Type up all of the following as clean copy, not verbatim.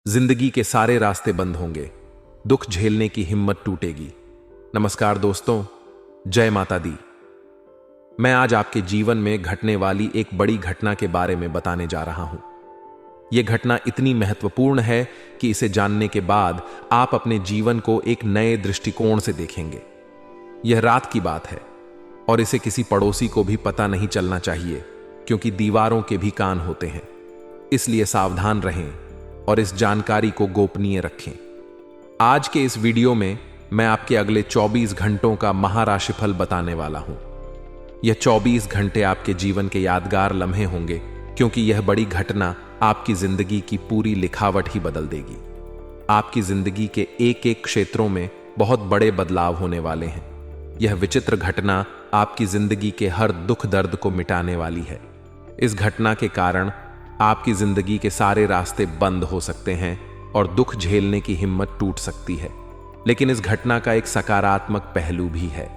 जिंदगी के सारे रास्ते बंद होंगे, दुख झेलने की हिम्मत टूटेगी। नमस्कार दोस्तों, जय माता दी। मैं आज आपके जीवन में घटने वाली एक बड़ी घटना के बारे में बताने जा रहा हूं। यह घटना इतनी महत्वपूर्ण है कि इसे जानने के बाद आप अपने जीवन को एक नए दृष्टिकोण से देखेंगे। यह रात की बात है और इसे किसी पड़ोसी को भी पता नहीं चलना चाहिए, क्योंकि दीवारों के भी कान होते हैं। इसलिए सावधान रहें और इस जानकारी को गोपनीय रखें। आज के इस वीडियो में मैं आपके अगले 24 घंटों का महाराशिफल बताने वाला हूं। यह 24 घंटे आपके जीवन के यादगार लम्हे होंगे, क्योंकि यह बड़ी घटना आपकी जिंदगी की पूरी लिखावट ही बदल देगी। आपकी जिंदगी के एक एक क्षेत्रों में बहुत बड़े बदलाव होने वाले हैं। यह विचित्र घटना आपकी जिंदगी के हर दुख दर्द को मिटाने वाली है। इस घटना के कारण आपकी जिंदगी के सारे रास्ते बंद हो सकते हैं और दुख झेलने की हिम्मत टूट सकती है। लेकिन इस घटना का एक सकारात्मक पहलू भी है।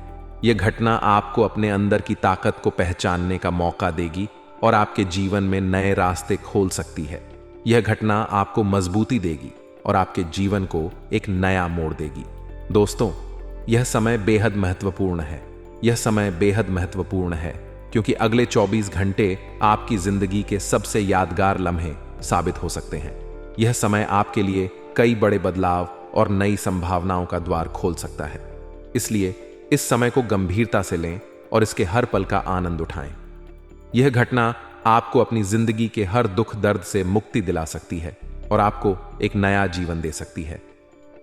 यह घटना आपको अपने अंदर की ताकत को पहचानने का मौका देगी और आपके जीवन में नए रास्ते खोल सकती है। यह घटना आपको मजबूती देगी और आपके जीवन को एक नया मोड़ देगी। दोस्तों, यह समय बेहद महत्वपूर्ण है। यह समय बेहद महत्वपूर्ण है क्योंकि अगले 24 घंटे आपकी जिंदगी के सबसे यादगार लम्हे साबित हो सकते हैं। यह समय आपके लिए कई बड़े बदलाव और नई संभावनाओं का द्वार खोल सकता है। इसलिए इस समय को गंभीरता से लें और इसके हर पल का आनंद उठाएं। यह घटना आपको अपनी जिंदगी के हर दुख दर्द से मुक्ति दिला सकती है और आपको एक नया जीवन दे सकती है।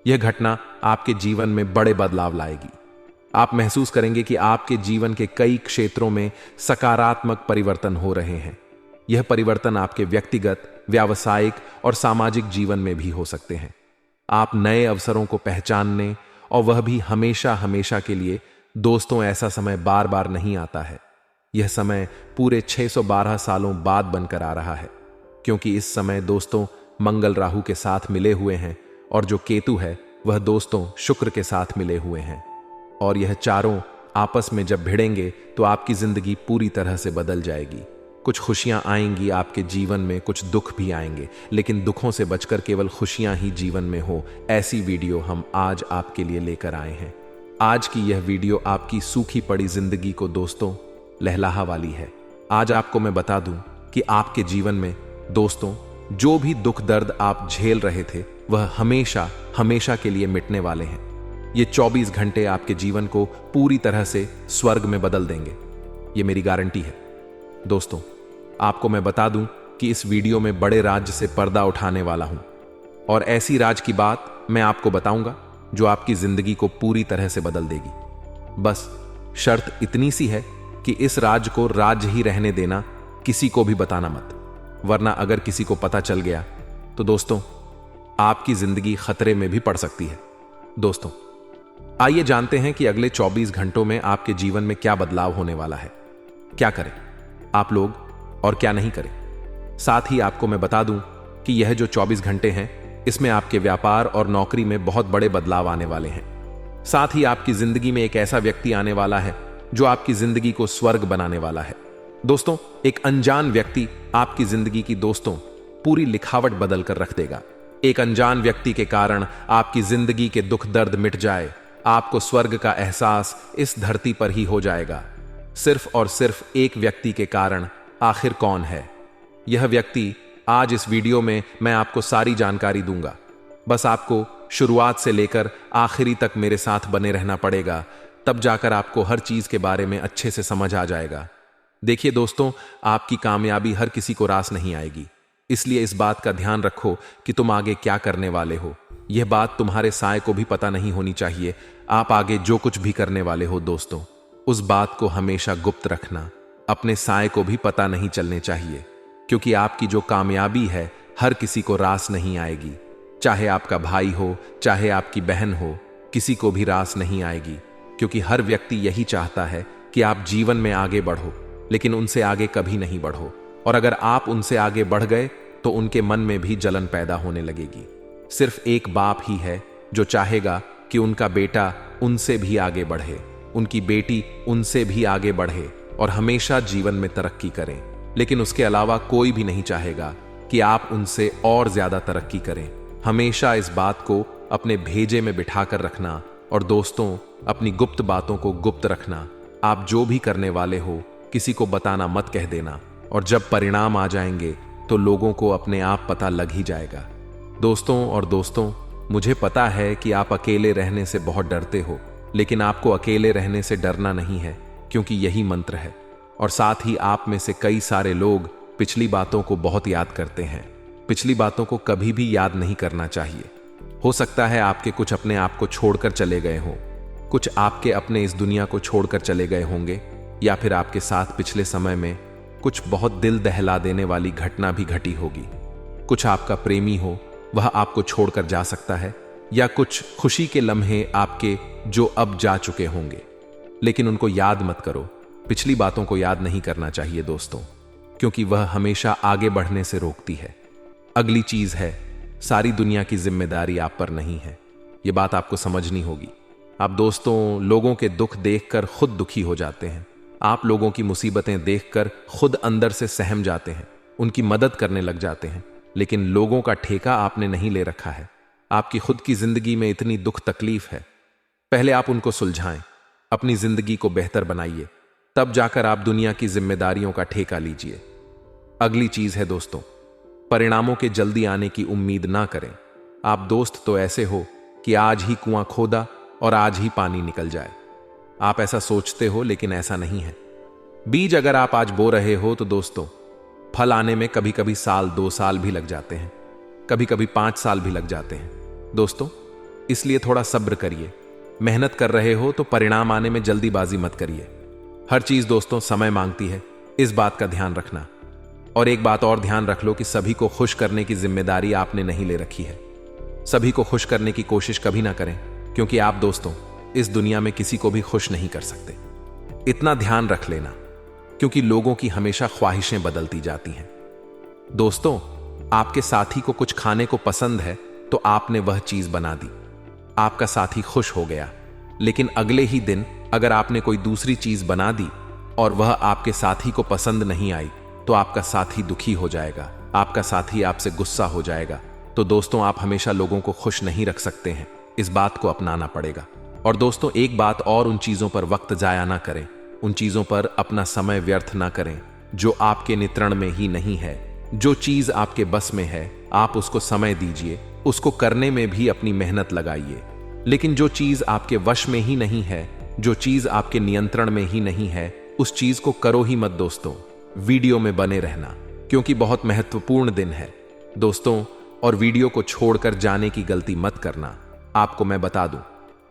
यह घटना आपके जीवन में बड़े बदलाव लाएगी। आप महसूस करेंगे कि आपके जीवन के कई क्षेत्रों में सकारात्मक परिवर्तन हो रहे हैं। यह परिवर्तन आपके व्यक्तिगत, व्यावसायिक और सामाजिक जीवन में भी हो सकते हैं। आप नए अवसरों को पहचानने, और वह भी हमेशा हमेशा के लिए। दोस्तों, ऐसा समय बार बार नहीं आता है। यह समय पूरे 612 सालों बाद बनकर आ रहा है, क्योंकि इस समय दोस्तों मंगल राहु के साथ मिले हुए हैं और जो केतु है वह दोस्तों शुक्र के साथ मिले हुए हैं। और यह चारों आपस में जब भिड़ेंगे तो आपकी जिंदगी पूरी तरह से बदल जाएगी। कुछ खुशियां आएंगी आपके जीवन में, कुछ दुख भी आएंगे, लेकिन दुखों से बचकर केवल खुशियां ही जीवन में हो, ऐसी वीडियो हम आज आपके लिए लेकर आए हैं। आज की यह वीडियो आपकी सूखी पड़ी जिंदगी को दोस्तों लहलाहा वाली है। आज आपको मैं बता दूं कि आपके जीवन में दोस्तों जो भी दुख दर्द आप झेल रहे थे वह हमेशा हमेशा के लिए मिटने वाले हैं। ये 24 घंटे आपके जीवन को पूरी तरह से स्वर्ग में बदल देंगे, ये मेरी गारंटी है। दोस्तों, आपको मैं बता दूं कि इस वीडियो में बड़े राज से पर्दा उठाने वाला हूं, और ऐसी राज की बात मैं आपको बताऊंगा जो आपकी जिंदगी को पूरी तरह से बदल देगी। बस शर्त इतनी सी है कि इस राज को राज ही रहने देना, किसी को भी बताना मत, वरना अगर किसी को पता चल गया तो दोस्तों आपकी जिंदगी खतरे में भी पड़ सकती है। दोस्तों, आइए जानते हैं कि अगले 24 घंटों में आपके जीवन में क्या बदलाव होने वाला है। क्या करें आप लोग और क्या नहीं करें। साथ ही आपको मैं बता दूं कि यह जो 24 घंटे हैं इसमें आपके व्यापार और नौकरी में बहुत बड़े बदलाव आने वाले हैं। साथ ही आपकी जिंदगी में एक ऐसा व्यक्ति आने वाला है जो आपकी जिंदगी को स्वर्ग बनाने वाला है। दोस्तों, एक अनजान व्यक्ति आपकी जिंदगी की दोस्तों पूरी लिखावट बदल कर रख देगा। एक अनजान व्यक्ति के कारण आपकी जिंदगी के दुख दर्द मिट जाए, आपको स्वर्ग का एहसास इस धरती पर ही हो जाएगा। सिर्फ और सिर्फ एक व्यक्ति के कारण। आखिर कौन है यह व्यक्ति? आज इस वीडियो में मैं आपको सारी जानकारी दूंगा। बस आपको शुरुआत से लेकर आखिरी तक मेरे साथ बने रहना पड़ेगा, तब जाकर आपको हर चीज के बारे में अच्छे से समझ आ जाएगा। देखिए दोस्तों, आपकी कामयाबी हर किसी को रास नहीं आएगी, इसलिए इस बात का ध्यान रखो कि तुम आगे क्या करने वाले हो। यह बात तुम्हारे साय को भी पता नहीं होनी चाहिए। आप आगे जो कुछ भी करने वाले हो दोस्तों, उस बात को हमेशा गुप्त रखना। अपने साय को भी पता नहीं चलने चाहिए, क्योंकि आपकी जो कामयाबी है हर किसी को रास नहीं आएगी। चाहे आपका भाई हो, चाहे आपकी बहन हो, किसी को भी रास नहीं आएगी, क्योंकि हर व्यक्ति यही चाहता है कि आप जीवन में आगे बढ़ो, लेकिन उनसे आगे कभी नहीं बढ़ो। और अगर आप उनसे आगे बढ़ गए तो उनके मन में भी जलन पैदा होने लगेगी। सिर्फ एक बाप ही है जो चाहेगा कि उनका बेटा उनसे भी आगे बढ़े, उनकी बेटी उनसे भी आगे बढ़े और हमेशा जीवन में तरक्की करें। लेकिन उसके अलावा कोई भी नहीं चाहेगा कि आप उनसे और ज्यादा तरक्की करें। हमेशा इस बात को अपने भेजे में बिठाकर रखना और दोस्तों, अपनी गुप्त बातों को गुप्त रखना। आप जो भी करने वाले हो किसी को बताना मत कह देना, और जब परिणाम आ जाएंगे तो लोगों को अपने आप पता लग ही जाएगा। दोस्तों, मुझे पता है कि आप अकेले रहने से बहुत डरते हो, लेकिन आपको अकेले रहने से डरना नहीं है, क्योंकि यही मंत्र है। और साथ ही आप में से कई सारे लोग पिछली बातों को बहुत याद करते हैं। पिछली बातों को कभी भी याद नहीं करना चाहिए। हो सकता है आपके कुछ अपने आप को छोड़कर चले गए हों, कुछ आपके अपने इस दुनिया को छोड़कर चले गए होंगे, या फिर आपके साथ पिछले समय में कुछ बहुत दिल दहला देने वाली घटना भी घटी होगी। कुछ आपका प्रेमी हो, वह आपको छोड़कर जा सकता है, या कुछ खुशी के लम्हे आपके जो अब जा चुके होंगे। लेकिन उनको याद मत करो, पिछली बातों को याद नहीं करना चाहिए दोस्तों, क्योंकि वह हमेशा आगे बढ़ने से रोकती है। अगली चीज है, सारी दुनिया की जिम्मेदारी आप पर नहीं है। यह बात आपको समझनी होगी। आप दोस्तों, लोगों के दुख देखकर खुद दुखी हो जाते हैं। आप लोगों की मुसीबतें देखकर खुद अंदर से सहम जाते हैं, उनकी मदद करने लग जाते हैं। लेकिन लोगों का ठेका आपने नहीं ले रखा है। आपकी खुद की जिंदगी में इतनी दुख तकलीफ है, पहले आप उनको सुलझाएं, अपनी जिंदगी को बेहतर बनाइए, तब जाकर आप दुनिया की जिम्मेदारियों का ठेका लीजिए। अगली चीज है दोस्तों, परिणामों के जल्दी आने की उम्मीद ना करें। आप दोस्त तो ऐसे हो कि आज ही कुआं खोदा और आज ही पानी निकल जाए। आप ऐसा सोचते हो, लेकिन ऐसा नहीं है। बीज अगर आप आज बो रहे हो तो दोस्तों, फल आने में कभी कभी साल 2 साल भी लग जाते हैं, कभी कभी 5 साल भी लग जाते हैं दोस्तों। इसलिए थोड़ा सब्र करिए। मेहनत कर रहे हो तो परिणाम आने में जल्दीबाजी मत करिए। हर चीज दोस्तों समय मांगती है, इस बात का ध्यान रखना। और एक बात और ध्यान रख लो कि सभी को खुश करने की जिम्मेदारी आपने नहीं ले रखी है। सभी को खुश करने की कोशिश कभी ना करें, क्योंकि आप दोस्तों इस दुनिया में किसी को भी खुश नहीं कर सकते। इतना ध्यान रख लेना, क्योंकि लोगों की हमेशा ख्वाहिशें बदलती जाती हैं। दोस्तों, आपके साथी को कुछ खाने को पसंद है तो आपने वह चीज बना दी, आपका साथी खुश हो गया। लेकिन अगले ही दिन अगर आपने कोई दूसरी चीज बना दी और वह आपके साथी को पसंद नहीं आई, तो आपका साथी दुखी हो जाएगा, आपका साथी आपसे गुस्सा हो जाएगा। तो दोस्तों, आप हमेशा लोगों को खुश नहीं रख सकते हैं, इस बात को अपनाना पड़ेगा। और दोस्तों, एक बात और, उन चीजों पर वक्त जाया ना करें, उन चीजों पर अपना समय व्यर्थ ना करें जो आपके नियंत्रण में ही नहीं है। जो चीज आपके बस में है, आप उसको समय दीजिए, उसको करने में भी अपनी मेहनत लगाइए। लेकिन जो चीज आपके वश में ही नहीं है, जो चीज आपके नियंत्रण में ही नहीं है, उस चीज को करो ही मत दोस्तों। वीडियो में बने रहना, क्योंकि बहुत महत्वपूर्ण दिन है दोस्तों। और वीडियो को छोड़कर जाने की गलती मत करना। आपको मैं बता दूं,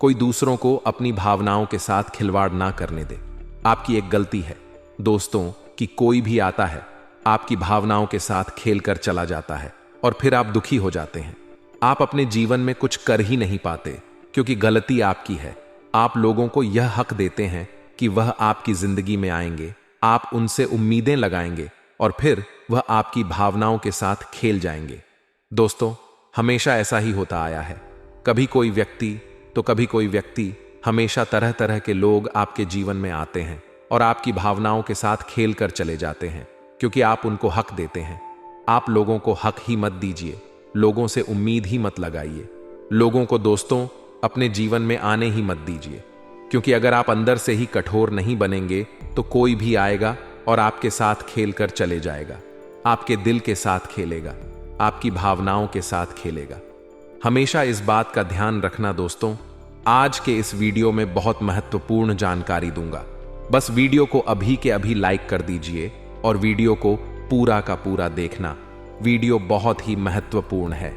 कोई दूसरों को अपनी भावनाओं के साथ खिलवाड़ ना करने दे। आपकी एक गलती है दोस्तों कि कोई भी आता है, आपकी भावनाओं के साथ खेल कर चला जाता है, और फिर आप दुखी हो जाते हैं। आप अपने जीवन में कुछ कर ही नहीं पाते, क्योंकि गलती आपकी है। आप लोगों को यह हक देते हैं कि वह आपकी जिंदगी में आएंगे, आप उनसे उम्मीदें लगाएंगे, और फिर वह आपकी भावनाओं के साथ खेल जाएंगे। दोस्तों, हमेशा ऐसा ही होता आया है। कभी कोई व्यक्ति तो कभी कोई व्यक्ति, हमेशा तरह तरह के लोग आपके जीवन में आते हैं और आपकी भावनाओं के साथ खेल कर चले जाते हैं, क्योंकि आप उनको हक देते हैं। आप लोगों को हक ही मत दीजिए, लोगों से उम्मीद ही मत लगाइए। लोगों को दोस्तों अपने जीवन में आने ही मत दीजिए, क्योंकि अगर आप अंदर से ही कठोर नहीं बनेंगे तो कोई भी आएगा और आपके साथ खेल कर चले जाएगा। आपके दिल के साथ खेलेगा, आपकी भावनाओं के साथ खेलेगा। हमेशा इस बात का ध्यान रखना दोस्तों। आज के इस वीडियो में बहुत महत्वपूर्ण जानकारी दूंगा, बस वीडियो को अभी के अभी लाइक कर दीजिए और वीडियो को पूरा का पूरा देखना। वीडियो बहुत ही महत्वपूर्ण है,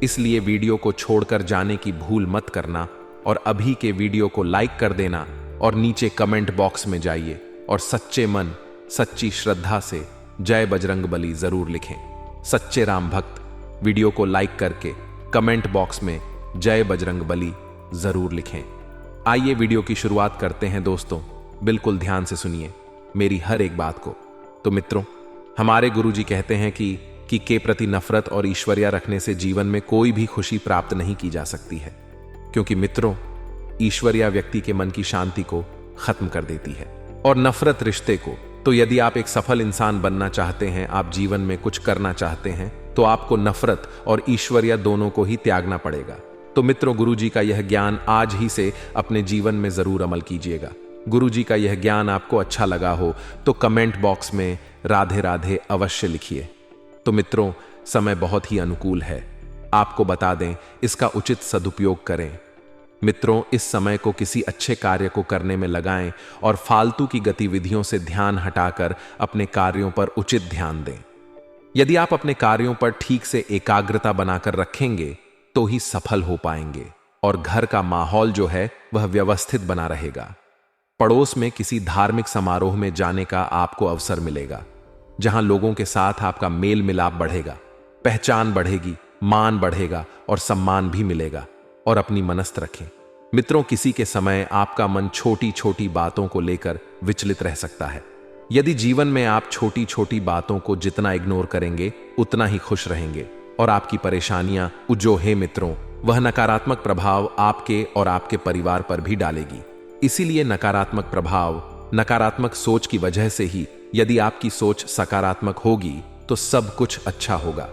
इसलिए वीडियो को छोड़कर जाने की भूल मत करना, और अभी के वीडियो को लाइक कर देना और नीचे कमेंट बॉक्स में जाइए और सच्चे मन सच्ची श्रद्धा से जय बजरंगबली जरूर लिखें। सच्चे राम भक्त वीडियो को लाइक करके कमेंट बॉक्स में जय बजरंगबली जरूर लिखें। आइए वीडियो की शुरुआत करते हैं दोस्तों। बिल्कुल ध्यान से सुनिए मेरी हर एक बात को। तो मित्रों, हमारे गुरुजी कहते हैं कि के प्रति नफरत और ईश्वरिया रखने से जीवन में कोई भी खुशी प्राप्त नहीं की जा सकती है, क्योंकि मित्रों, ईश्वरिया व्यक्ति के मन की शांति को खत्म कर देती है और नफरत रिश्ते को। तो यदि आप एक सफल इंसान बनना चाहते हैं, आप जीवन में कुछ करना चाहते हैं, तो आपको नफरत और ईश्वरीय दोनों को ही त्यागना पड़ेगा। तो मित्रों, गुरु जी का यह ज्ञान आज ही से अपने जीवन में जरूर अमल कीजिएगा। गुरु जी का यह ज्ञान आपको अच्छा लगा हो तो कमेंट बॉक्स में राधे राधे अवश्य लिखिए। तो मित्रों, समय बहुत ही अनुकूल है, आपको बता दें, इसका उचित सदुपयोग करें। मित्रों, इस समय को किसी अच्छे कार्य को करने में लगाएं और फालतू की गतिविधियों से ध्यान हटाकर अपने कार्यों पर उचित ध्यान दें। यदि आप अपने कार्यों पर ठीक से एकाग्रता बनाकर रखेंगे तो ही सफल हो पाएंगे और घर का माहौल जो है वह व्यवस्थित बना रहेगा। पड़ोस में किसी धार्मिक समारोह में जाने का आपको अवसर मिलेगा, जहां लोगों के साथ आपका मेल मिलाप बढ़ेगा, पहचान बढ़ेगी, मान बढ़ेगा और सम्मान भी मिलेगा। और अपनी मनस्थ रखें। मित्रों, किसी के समय आपका मन छोटी छोटी बातों को लेकर विचलित रह सकता है। यदि जीवन में आप छोटी छोटी बातों को जितना इग्नोर करेंगे उतना ही खुश रहेंगे और आपकी परेशानियां जो है मित्रों, वह नकारात्मक प्रभाव आपके और आपके परिवार पर भी डालेगी। इसीलिए नकारात्मक प्रभाव, नकारात्मक सोच की वजह से ही यदि आपकी सोच सकारात्मक होगी तो सब कुछ अच्छा होगा।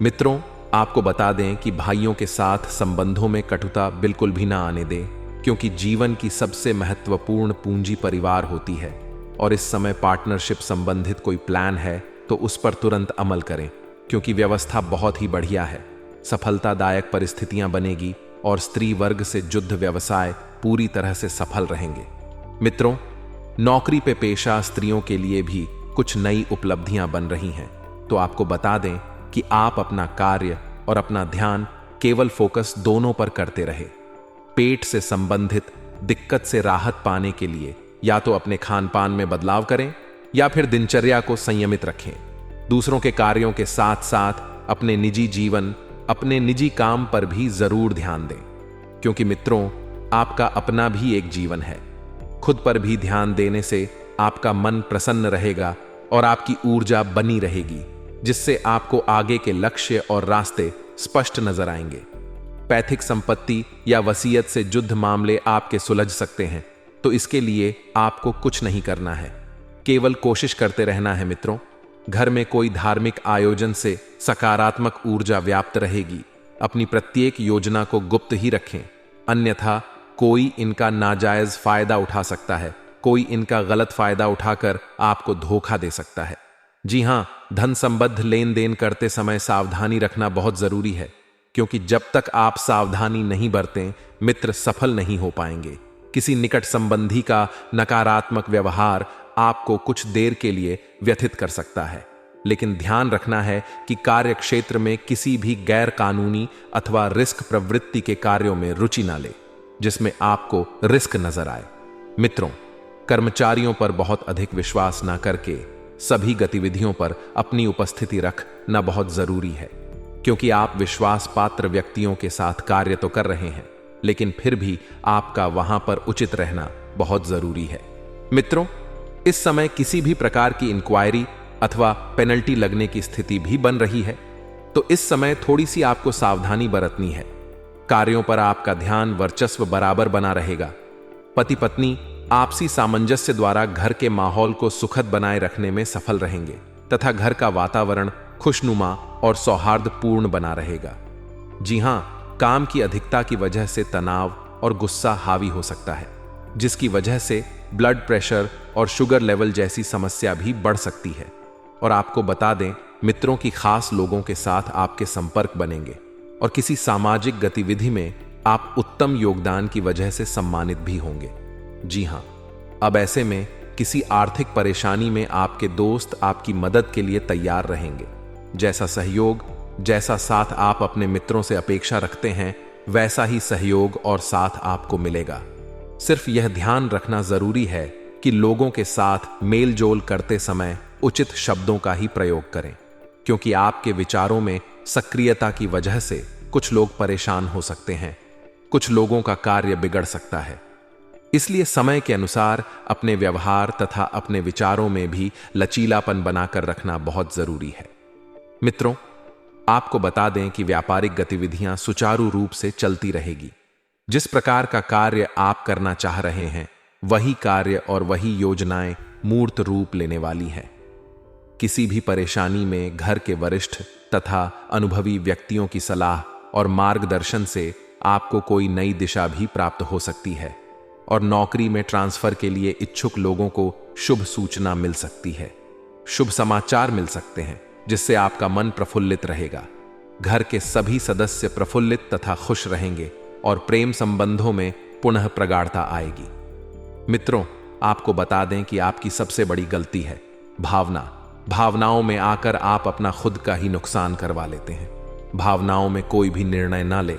मित्रों, आपको बता दें कि भाइयों के साथ संबंधों में कटुता बिल्कुल भी ना आने दें, क्योंकि जीवन की सबसे महत्वपूर्ण पूंजी परिवार होती है। और इस समय पार्टनरशिप संबंधित कोई प्लान है तो उस पर तुरंत अमल करें, क्योंकि व्यवस्था बहुत ही बढ़िया है। सफलतादायक परिस्थितियां बनेगी और स्त्री वर्ग से युद्ध व्यवसाय पूरी तरह से सफल रहेंगे। मित्रों, नौकरी पे पेशा स्त्रियों के लिए भी कुछ नई उपलब्धियां बन रही हैं। तो आपको बता दें कि आप अपना कार्य और अपना ध्यान केवल फोकस दोनों पर करते रहे। पेट से संबंधित दिक्कत से राहत पाने के लिए या तो अपने खान पान में बदलाव करें या फिर दिनचर्या को संयमित रखें। दूसरों के कार्यों के साथ साथ अपने निजी जीवन, अपने निजी काम पर भी जरूर ध्यान दें, क्योंकि मित्रों, आपका अपना भी एक जीवन है। खुद पर भी ध्यान देने से आपका मन प्रसन्न रहेगा और आपकी ऊर्जा बनी रहेगी, जिससे आपको आगे के लक्ष्य और रास्ते स्पष्ट नजर आएंगे। पैतृक संपत्ति या वसीयत से युद्ध मामले आपके सुलझ सकते हैं, तो इसके लिए आपको कुछ नहीं करना है, केवल कोशिश करते रहना है। मित्रों, घर में कोई धार्मिक आयोजन से सकारात्मक ऊर्जा व्याप्त रहेगी। अपनी प्रत्येक योजना को गुप्त ही रखें, अन्यथा कोई इनका नाजायज फायदा उठा सकता है। कोई इनका गलत फायदा उठाकर आपको धोखा दे सकता है। जी हां, धन संबद्ध लेन देन करते समय सावधानी रखना बहुत जरूरी है, क्योंकि जब तक आप सावधानी नहीं बरतें, मित्र सफल नहीं हो पाएंगे। किसी निकट संबंधी का नकारात्मक व्यवहार आपको कुछ देर के लिए व्यथित कर सकता है, लेकिन ध्यान रखना है कि कार्य क्षेत्र में किसी भी गैर कानूनी अथवा रिस्क प्रवृत्ति के कार्यों में रुचि ना ले, जिसमें आपको रिस्क नजर आए। मित्रों, कर्मचारियों पर बहुत अधिक विश्वास ना करके सभी गतिविधियों पर अपनी उपस्थिति रखना बहुत जरूरी है, क्योंकि आप विश्वास पात्र व्यक्तियों के साथ कार्य तो कर रहे हैं, लेकिन फिर भी आपका वहां पर उचित रहना बहुत जरूरी है। मित्रों, इस समय किसी भी प्रकार की इंक्वायरी अथवा पेनल्टी लगने की स्थिति भी बन रही है, तो इस समय थोड़ी सी आपको सावधानी बरतनी है। कार्यों पर आपका ध्यान वर्चस्व बराबर बना रहेगा। पति पत्नी आपसी सामंजस्य द्वारा घर के माहौल को सुखद बनाए रखने में सफल रहेंगे तथा घर का वातावरण खुशनुमा और सौहार्दपूर्ण बना रहेगा। जी हां, काम की अधिकता की वजह से तनाव और गुस्सा हावी हो सकता है, जिसकी वजह से ब्लड प्रेशर और शुगर लेवल जैसी समस्या भी बढ़ सकती है। और आपको बता दें, मित्रों की खास लोगों के साथ आपके संपर्क बनेंगे और किसी सामाजिक गतिविधि में आप उत्तम योगदान की वजह से सम्मानित भी होंगे। जी हां, अब ऐसे में किसी आर्थिक परेशानी में आपके दोस्त आपकी मदद के लिए तैयार रहेंगे। जैसा सहयोग, जैसा साथ आप अपने मित्रों से अपेक्षा रखते हैं, वैसा ही सहयोग और साथ आपको मिलेगा। सिर्फ यह ध्यान रखना जरूरी है कि लोगों के साथ मेल जोल करते समय उचित शब्दों का ही प्रयोग करें, क्योंकि आपके विचारों में सक्रियता की वजह से कुछ लोग परेशान हो सकते हैं, कुछ लोगों का कार्य बिगड़ सकता है। इसलिए समय के अनुसार अपने व्यवहार तथा अपने विचारों में भी लचीलापन बनाकर रखना बहुत जरूरी है। मित्रों, आपको बता दें कि व्यापारिक गतिविधियां सुचारू रूप से चलती रहेगी। जिस प्रकार का कार्य आप करना चाह रहे हैं, वही कार्य और वही योजनाएं मूर्त रूप लेने वाली हैं। किसी भी परेशानी में घर के वरिष्ठ तथा अनुभवी व्यक्तियों की सलाह और मार्गदर्शन से आपको कोई नई दिशा भी प्राप्त हो सकती है और नौकरी में ट्रांसफर के लिए इच्छुक लोगों को शुभ सूचना मिल सकती है। शुभ समाचार मिल सकते हैं जिससे आपका मन प्रफुल्लित रहेगा। घर के सभी सदस्य प्रफुल्लित तथा खुश रहेंगे और प्रेम संबंधों में पुनः प्रगाढ़ता आएगी। मित्रों, आपको बता दें कि आपकी सबसे बड़ी गलती है भावनाओं में आकर आप अपना खुद का ही नुकसान करवा लेते हैं। भावनाओं में कोई भी निर्णय ना ले।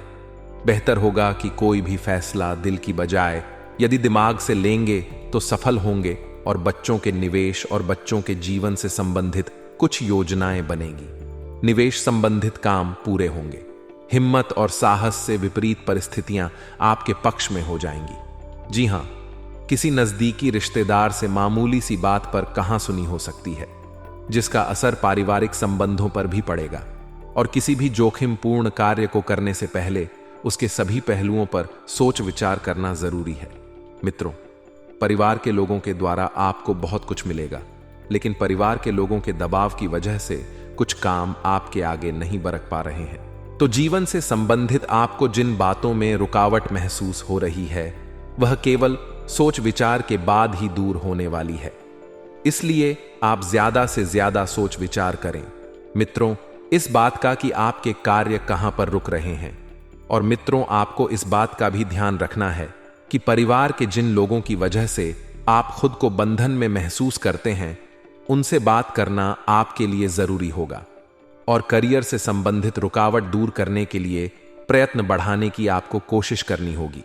बेहतर होगा कि कोई भी फैसला दिल की बजाय यदि दिमाग से लेंगे तो सफल होंगे और बच्चों के निवेश और बच्चों के जीवन से संबंधित कुछ योजनाएं बनेगी। निवेश संबंधित काम पूरे होंगे। हिम्मत और साहस से विपरीत परिस्थितियां आपके पक्ष में हो जाएंगी। जी हां, किसी नजदीकी रिश्तेदार से मामूली सी बात पर कहां सुनी हो सकती है, जिसका असर पारिवारिक संबंधों पर भी पड़ेगा। और किसी भी जोखिमपूर्ण कार्य को करने से पहले उसके सभी पहलुओं पर सोच विचार करना जरूरी है। मित्रों, परिवार के लोगों के द्वारा आपको बहुत कुछ मिलेगा, लेकिन परिवार के लोगों के दबाव की वजह से कुछ काम आपके आगे नहीं बरक पा रहे हैं। तो जीवन से संबंधित आपको जिन बातों में रुकावट महसूस हो रही है वह केवल सोच विचार के बाद ही दूर होने वाली है। इसलिए आप ज्यादा से ज्यादा सोच विचार करें मित्रों, इस बात का कि आपके कार्य कहां पर रुक रहे हैं। और मित्रों, आपको इस बात का भी ध्यान रखना है कि परिवार के जिन लोगों की वजह से आप खुद को बंधन में महसूस करते हैं, उनसे बात करना आपके लिए जरूरी होगा। और करियर से संबंधित रुकावट दूर करने के लिए प्रयत्न बढ़ाने की आपको कोशिश करनी होगी।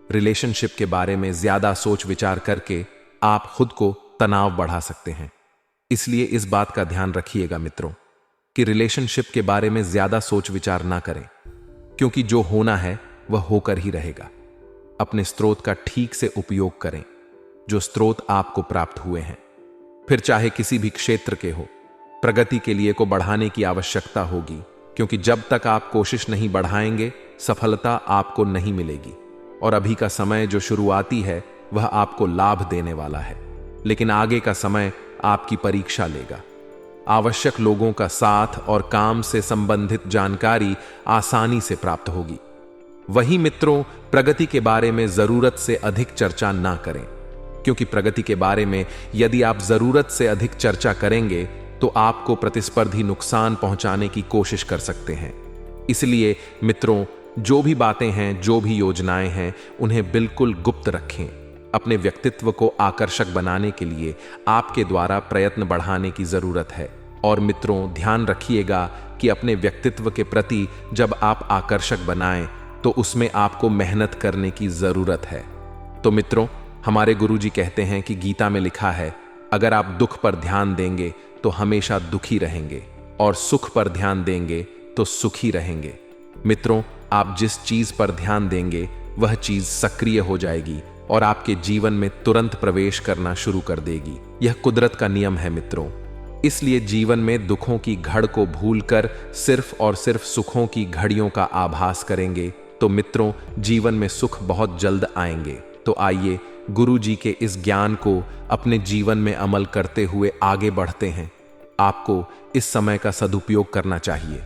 रिलेशनशिप के बारे में ज्यादा सोच विचार करके आप खुद को तनाव बढ़ा सकते हैं। इसलिए इस बात का ध्यान रखिएगा मित्रों कि रिलेशनशिप के बारे में ज्यादा सोच विचार ना करें, क्योंकि जो होना है वह होकर ही रहेगा। अपने स्रोत का ठीक से उपयोग करें, जो स्रोत आपको प्राप्त हुए हैं, फिर चाहे किसी भी क्षेत्र के हो। प्रगति के लिए को बढ़ाने की आवश्यकता होगी, क्योंकि जब तक आप कोशिश नहीं बढ़ाएंगे सफलता आपको नहीं मिलेगी। और अभी का समय जो शुरुआती है वह आपको लाभ देने वाला है, लेकिन आगे का समय आपकी परीक्षा लेगा। आवश्यक लोगों का साथ और काम से संबंधित जानकारी आसानी से प्राप्त होगी। वहीं मित्रों, प्रगति के बारे में जरूरत से अधिक चर्चा ना करें, क्योंकि प्रगति के बारे में यदि आप जरूरत से अधिक चर्चा करेंगे तो आपको प्रतिस्पर्धी नुकसान पहुंचाने की कोशिश कर सकते हैं। इसलिए मित्रों, जो भी बातें हैं, जो भी योजनाएं हैं, उन्हें बिल्कुल गुप्त रखें। अपने व्यक्तित्व को आकर्षक बनाने के लिए आपके द्वारा प्रयत्न बढ़ाने की जरूरत है। और मित्रों, ध्यान रखिएगा कि अपने व्यक्तित्व के प्रति जब आप आकर्षक बनाएं तो उसमें आपको मेहनत करने की जरूरत है। तो मित्रों, हमारे गुरुजी कहते हैं कि गीता में लिखा है, अगर आप दुख पर ध्यान देंगे तो हमेशा दुखी रहेंगे और सुख पर ध्यान देंगे तो सुखी रहेंगे। मित्रों, आप जिस चीज पर ध्यान देंगे वह चीज सक्रिय हो जाएगी और आपके जीवन में तुरंत प्रवेश करना शुरू कर देगी। यह कुदरत का नियम है मित्रों। इसलिए जीवन में दुखों की घड़ को भूलकर सिर्फ और सिर्फ सुखों की घड़ियों का आभास करेंगे तो मित्रों, जीवन में सुख बहुत जल्द आएंगे। तो आइए गुरु जी के इस ज्ञान को अपने जीवन में अमल करते हुए आगे बढ़ते हैं। आपको इस समय का सदुपयोग करना चाहिए।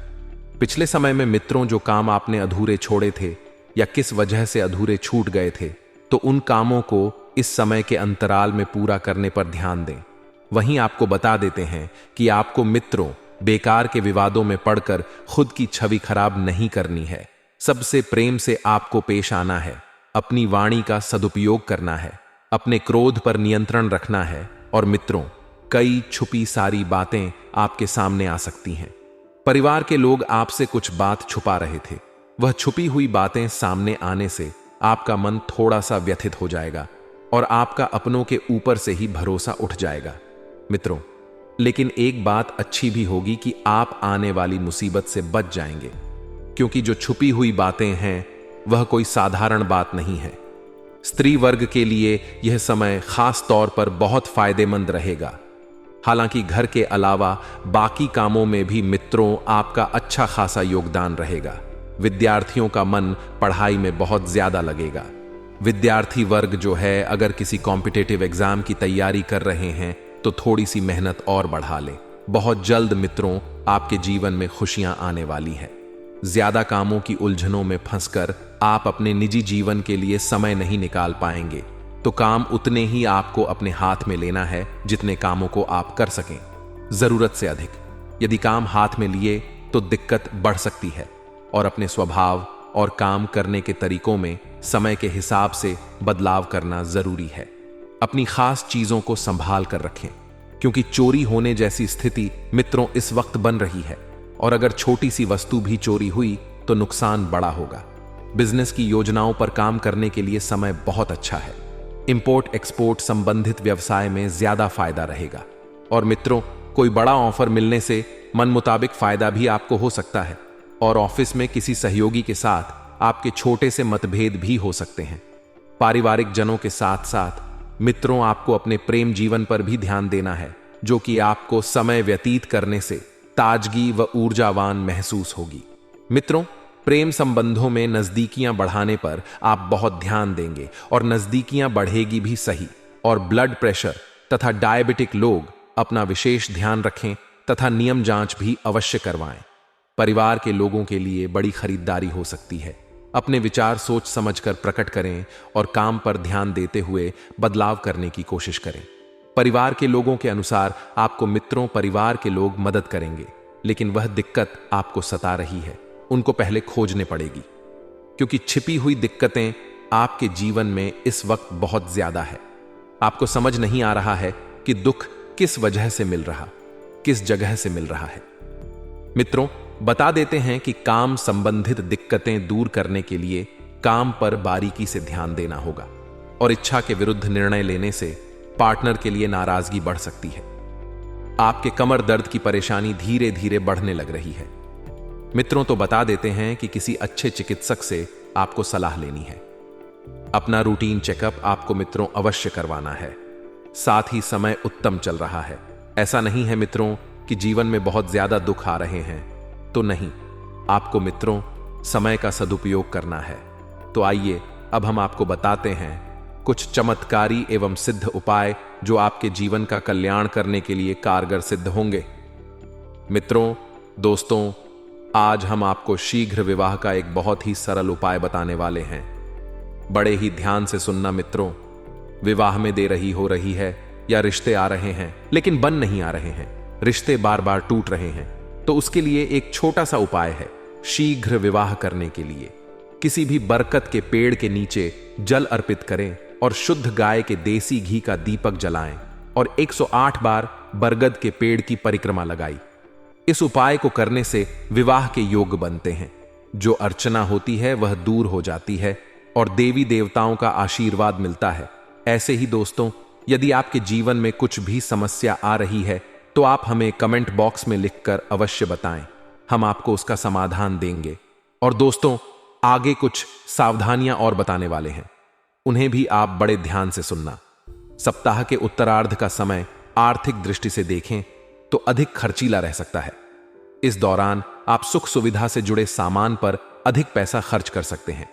पिछले समय में मित्रों, जो काम आपने अधूरे छोड़े थे या किस वजह से अधूरे छूट गए थे, तो उन कामों को इस समय के अंतराल में पूरा करने पर ध्यान दें। वहीं आपको बता देते हैं कि आपको मित्रों बेकार के विवादों में पड़कर खुद की छवि खराब नहीं करनी है। सबसे प्रेम से आपको पेश आना है, अपनी वाणी का सदुपयोग करना है, अपने क्रोध पर नियंत्रण रखना है। और मित्रों, कई छुपी सारी बातें आपके सामने आ सकती हैं। परिवार के लोग आपसे कुछ बात छुपा रहे थे, वह छुपी हुई बातें सामने आने से आपका मन थोड़ा सा व्यथित हो जाएगा और आपका अपनों के ऊपर से ही भरोसा उठ जाएगा मित्रों। लेकिन एक बात अच्छी भी होगी कि आप आने वाली मुसीबत से बच जाएंगे, क्योंकि जो छुपी हुई बातें हैं वह कोई साधारण बात नहीं है। स्त्री वर्ग के लिए यह समय खास तौर पर बहुत फायदेमंद रहेगा। हालांकि घर के अलावा बाकी कामों में भी मित्रों आपका अच्छा खासा योगदान रहेगा। विद्यार्थियों का मन पढ़ाई में बहुत ज्यादा लगेगा। विद्यार्थी वर्ग जो है, अगर किसी कॉम्पिटिटिव एग्जाम की तैयारी कर रहे हैं तो थोड़ी सी मेहनत और बढ़ा लें। बहुत जल्द मित्रों आपके जीवन में खुशियां आने वाली है। ज्यादा कामों की उलझनों में फंसकर आप अपने निजी जीवन के लिए समय नहीं निकाल पाएंगे, तो काम उतने ही आपको अपने हाथ में लेना है जितने कामों को आप कर सकें, जरूरत से अधिक। यदि काम हाथ में लिए तो दिक्कत बढ़ सकती है और अपने स्वभाव और काम करने के तरीकों में समय के हिसाब से बदलाव करना जरूरी है। अपनी खास चीजों को संभाल कर रखें, क्योंकि चोरी होने जैसी स्थिति मित्रों इस वक्त बन रही है, और अगर छोटी सी वस्तु भी चोरी हुई तो नुकसान बड़ा होगा। बिजनेस की योजनाओं पर काम करने के लिए समय बहुत अच्छा है। इंपोर्ट एक्सपोर्ट संबंधित व्यवसाय में ज्यादा फायदा रहेगा। और मित्रों, कोई बड़ा ऑफर मिलने से मन मुताबिक फायदा भी आपको हो सकता है, और ऑफिस में किसी सहयोगी के साथ आपके छोटे से मतभेद भी हो सकते हैं। पारिवारिक जनों के साथ साथ मित्रों आपको अपने प्रेम जीवन पर भी ध्यान देना है, जो कि आपको समय व्यतीत करने से ताजगी व ऊर्जावान महसूस होगी। मित्रों, प्रेम संबंधों में नजदीकियां बढ़ाने पर आप बहुत ध्यान देंगे, और नजदीकियां बढ़ेगी भी सही। और ब्लड प्रेशर तथा डायबिटिक लोग अपना विशेष ध्यान रखें तथा नियम जांच भी अवश्य करवाएं। परिवार के लोगों के लिए बड़ी खरीदारी हो सकती है। अपने विचार सोच समझकर प्रकट करें और काम पर ध्यान देते हुए बदलाव करने की कोशिश करें। परिवार के लोगों के अनुसार आपको मित्रों परिवार के लोग मदद करेंगे, लेकिन वह दिक्कत आपको सता रही है, उनको पहले खोजने पड़ेगी, क्योंकि छिपी हुई दिक्कतें आपके जीवन में इस वक्त बहुत ज्यादा है। आपको समझ नहीं आ रहा है कि दुख किस वजह से मिल रहा, किस जगह से मिल रहा है। मित्रों, बता देते हैं कि काम संबंधित दिक्कतें दूर करने के लिए काम पर बारीकी से ध्यान देना होगा, और इच्छा के विरुद्ध निर्णय लेने से पार्टनर के लिए नाराजगी बढ़ सकती है। आपके कमर दर्द की परेशानी धीरे धीरे बढ़ने लग रही है। मित्रों, तो बता देते हैं कि किसी अच्छे चिकित्सक से आपको सलाह लेनी है। अपना रूटीन चेकअप आपको मित्रों अवश्य करवाना है। साथ ही समय उत्तम चल रहा है। ऐसा नहीं है मित्रों कि जीवन में बहुत ज्यादा दुख आ रहे हैं, तो नहीं, आपको मित्रों समय का सदुपयोग करना है। तो आइए अब हम आपको बताते हैं कुछ चमत्कारी एवं सिद्ध उपाय जो आपके जीवन का कल्याण करने के लिए कारगर सिद्ध होंगे। मित्रों, दोस्तों, आज हम आपको शीघ्र विवाह का एक बहुत ही सरल उपाय बताने वाले हैं। बड़े ही ध्यान से सुनना मित्रों। विवाह में देरी हो रही है या रिश्ते आ रहे हैं लेकिन बन नहीं आ रहे हैं, रिश्ते बार बार टूट रहे हैं, तो उसके लिए एक छोटा सा उपाय है। शीघ्र विवाह करने के लिए किसी भी बरकत के पेड़ के नीचे जल अर्पित करें और शुद्ध गाय के देसी घी का दीपक जलाएं और 108 बार बरगद के पेड़ की परिक्रमा लगाई। इस उपाय को करने से विवाह के योग बनते हैं। जो अर्चना होती है वह दूर हो जाती है और देवी देवताओं का आशीर्वाद मिलता है। ऐसे ही दोस्तों, यदि आपके जीवन में कुछ भी समस्या आ रही है तो आप हमें कमेंट बॉक्स में लिखकर अवश्य बताएं, हम आपको उसका समाधान देंगे। और दोस्तों, आगे कुछ सावधानियां और बताने वाले हैं, उन्हें भी आप बड़े ध्यान से सुनना। सप्ताह के उत्तरार्ध का समय आर्थिक दृष्टि से देखें तो अधिक खर्चीला रह सकता है। इस दौरान आप सुख सुविधा से जुड़े सामान पर अधिक पैसा खर्च कर सकते हैं।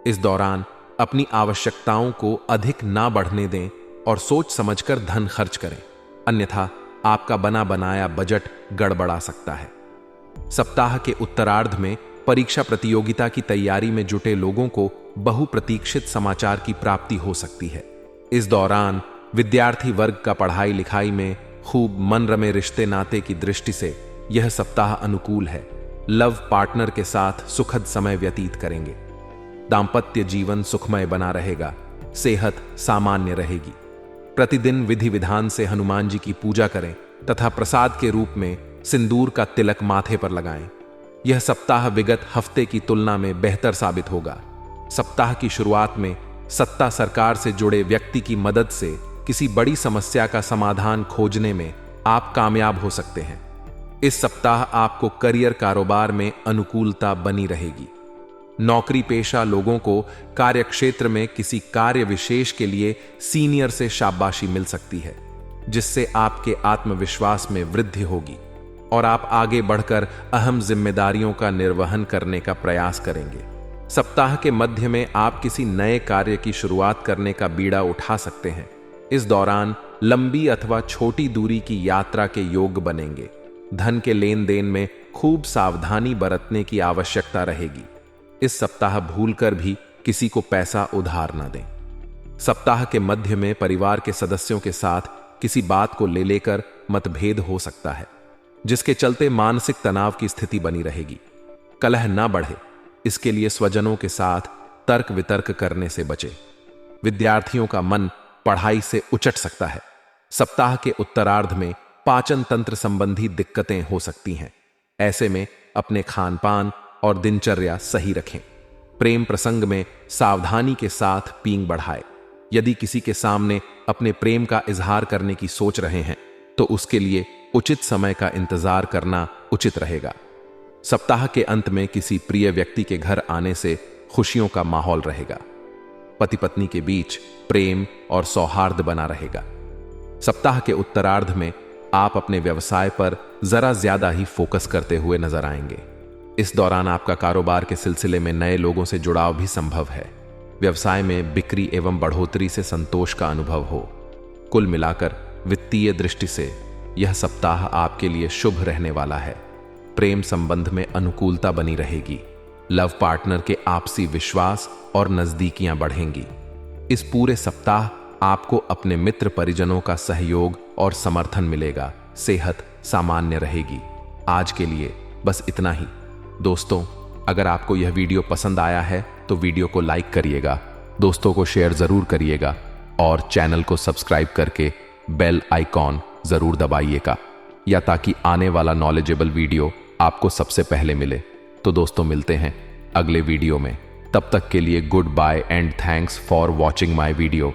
इस दौरान अपनी आवश्यकताओं को अधिक ना बढ़ने दें और सोच समझकर धन खर्च करें, अन्यथा आपका बना बनाया बजट गड़बड़ा सकता है। सप्ताह के उत्तरार्ध में परीक्षा प्रतियोगिता की तैयारी में जुटे लोगों को बहुप्रतीक्षित समाचार की प्राप्ति हो सकती है। इस दौरान विद्यार्थी वर्ग का पढ़ाई लिखाई में खूब मन रमे रिश्ते नाते की दृष्टि से यह सप्ताह अनुकूल है। लव पार्टनर के साथ सुखद समय व्यतीत करेंगे। दांपत्य जीवन सुखमय बना रहेगा। सेहत सामान्य रहेगी। प्रतिदिन विधि विधान से हनुमान जी की पूजा करें तथा प्रसाद के रूप में सिंदूर का तिलक माथे पर लगाएं। यह सप्ताह विगत हफ्ते की तुलना में बेहतर साबित होगा। सप्ताह की शुरुआत में सत्ता सरकार से जुड़े व्यक्ति की मदद से किसी बड़ी समस्या का समाधान खोजने में आप कामयाब हो सकते हैं। इस सप्ताह आपको करियर कारोबार में अनुकूलता बनी रहेगी। नौकरी पेशा लोगों को कार्यक्षेत्र में किसी कार्य विशेष के लिए सीनियर से शाबाशी मिल सकती है, जिससे आपके आत्मविश्वास में वृद्धि होगी और आप आगे बढ़कर अहम जिम्मेदारियों का निर्वहन करने का प्रयास करेंगे। सप्ताह के मध्य में आप किसी नए कार्य की शुरुआत करने का बीड़ा उठा सकते हैं। इस दौरान लंबी अथवा छोटी दूरी की यात्रा के योग्य बनेंगे। धन के लेन देन में खूब सावधानी बरतने की आवश्यकता रहेगी। इस सप्ताह भूलकर भी किसी को पैसा उधार न दें। सप्ताह के मध्य में परिवार के सदस्यों के साथ किसी बात को लेकर मतभेद हो सकता है, जिसके चलते मानसिक तनाव की स्थिति बनी रहेगी। कलह न बढ़े, इसके लिए स्वजनों के साथ तर्क वितर्क करने से बचे। विद्यार्थियों का मन पढ़ाई से उचट सकता है। सप्ताह के उत्तरार्ध में पाचन तंत्र संबंधी दिक्कतें हो सकती हैं। ऐसे में अपने खान पान और दिनचर्या सही रखें। प्रेम प्रसंग में सावधानी के साथ पींग बढ़ाए। यदि किसी के सामने अपने प्रेम का इजहार करने की सोच रहे हैं तो उसके लिए उचित समय का इंतजार करना उचित रहेगा। सप्ताह के अंत में किसी प्रिय व्यक्ति के घर आने से खुशियों का माहौल रहेगा। पति पत्नी के बीच प्रेम और सौहार्द बना रहेगा। सप्ताह के उत्तरार्ध में आप अपने व्यवसाय पर जरा ज्यादा ही फोकस करते हुए नजर आएंगे। इस दौरान आपका कारोबार के सिलसिले में नए लोगों से जुड़ाव भी संभव है। व्यवसाय में बिक्री एवं बढ़ोतरी से संतोष का अनुभव हो। कुल मिलाकर वित्तीय दृष्टि से यह सप्ताह आपके लिए शुभ रहने वाला है। प्रेम संबंध में अनुकूलता बनी रहेगी। लव पार्टनर के आपसी विश्वास और नजदीकियां बढ़ेंगी। इस पूरे सप्ताह आपको अपने मित्र परिजनों का सहयोग और समर्थन मिलेगा। सेहत सामान्य रहेगी। आज के लिए बस इतना ही। दोस्तों, अगर आपको यह वीडियो पसंद आया है तो वीडियो को लाइक करिएगा, दोस्तों को शेयर जरूर करिएगा और चैनल को सब्सक्राइब करके बेल आइकॉन जरूर दबाइएगा, या ताकि आने वाला नॉलेजेबल वीडियो आपको सबसे पहले मिले। तो दोस्तों, मिलते हैं अगले वीडियो में। तब तक के लिए good bye and thanks for watching my video.